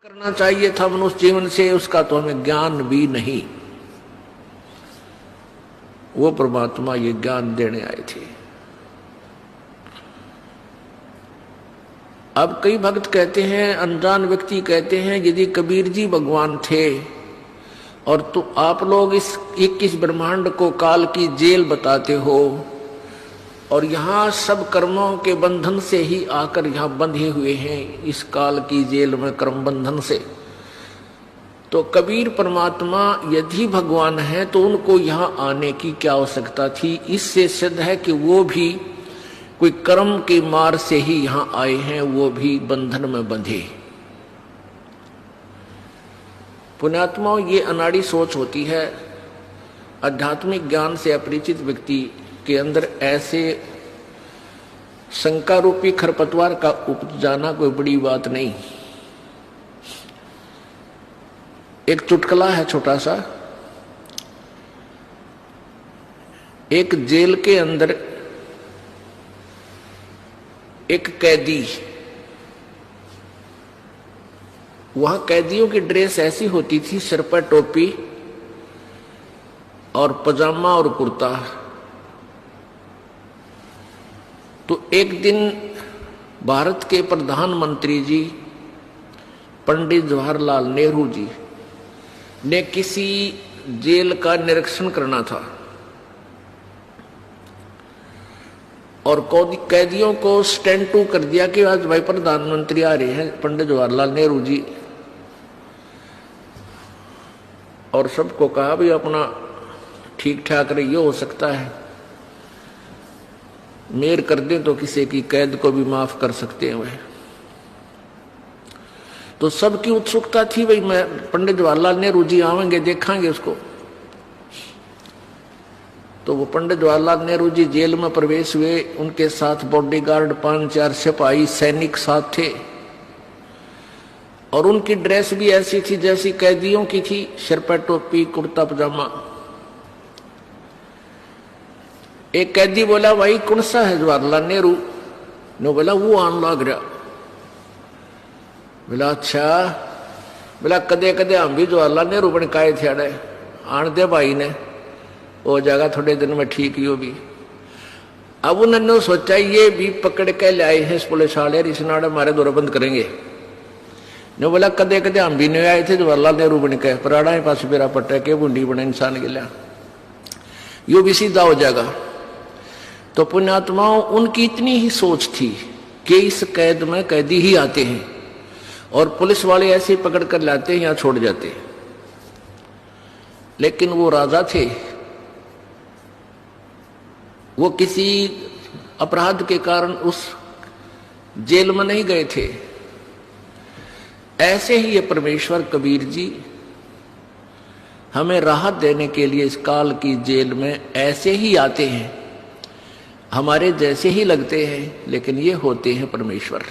करना चाहिए था मनुष्य जीवन से, उसका तो हमें ज्ञान भी नहीं। वो परमात्मा ये ज्ञान देने आए थे। अब कई भक्त कहते हैं, अनजान व्यक्ति कहते हैं, यदि कबीर जी भगवान थे और तो आप लोग इस 21 ब्रह्मांड को काल की जेल बताते हो और यहाँ सब कर्मों के बंधन से ही आकर यहाँ बंधे हुए हैं, इस काल की जेल में कर्म बंधन से, तो कबीर परमात्मा यदि भगवान है तो उनको यहाँ आने की क्या आवश्यकता थी। इससे सिद्ध है कि वो भी कोई कर्म की मार से ही यहाँ आए हैं, वो भी बंधन में बंधे। पुण्यात्माओं, ये अनाड़ी सोच होती है। आध्यात्मिक ज्ञान से अपरिचित व्यक्ति के अंदर ऐसे शंका रूपी खरपतवार का उपजाना कोई बड़ी बात नहीं। एक चुटकुला है छोटा सा। एक जेल के अंदर एक कैदी, वहां कैदियों की ड्रेस ऐसी होती थी, सिर पर टोपी और पजामा और कुर्ता। तो एक दिन भारत के प्रधानमंत्री जी पंडित जवाहरलाल नेहरू जी ने किसी जेल का निरीक्षण करना था और कैदियों को स्टैंड टू कर दिया कि आज भाई प्रधानमंत्री आ रहे हैं पंडित जवाहरलाल नेहरू जी, और सबको कहा भी अपना ठीक ठाक रहिए, हो सकता है मेयर कर दें तो किसी की कैद को भी माफ कर सकते हैं वह। तो सबकी उत्सुकता थी, भाई मैं पंडित जवाहरलाल नेहरू जी आवेंगे, देखेंगे उसको। तो वो पंडित जवाहरलाल नेहरू जी जेल में प्रवेश हुए, उनके साथ बॉडीगार्ड 5-4 सिपाही सैनिक साथ थे और उनकी ड्रेस भी ऐसी थी जैसी कैदियों की थी, सिर पर टोपी कुर्ता पजामा। एक कैदी बोला, भाई कौन सा है जवाहरलाल नेहरू? ने बोला वो आन लग रहा। बोला अच्छा। बोला कदे कदे हम भी जवाहरलाल नेहरू बन काए थे अड़े, आन दे भाई ने, हो जाएगा थोड़े दिन में ठीक यो भी। अब उन्होंने सोचा ये भी पकड़ के लाए हैं पुलिस वाले, इस नाड़े हमारे दौरा बंद करेंगे। ने बोला कदे कदे हम भी नहीं आए थे जवाहरलाल नेहरू बन के, पराड़ा पास मेरा पट्टा के बूंदी बने इंसान के लिया, यो भी सीधा हो जाएगा। तो पुण्यात्माओं, उनकी इतनी ही सोच थी कि इस कैद में कैदी ही आते हैं और पुलिस वाले ऐसे ही पकड़ कर लाते हैं, यहां छोड़ जाते हैं। लेकिन वो राजा थे, वो किसी अपराध के कारण उस जेल में नहीं गए थे। ऐसे ही ये परमेश्वर कबीर जी हमें राहत देने के लिए इस काल की जेल में ऐसे ही आते हैं, हमारे जैसे ही लगते हैं, लेकिन ये होते हैं परमेश्वर।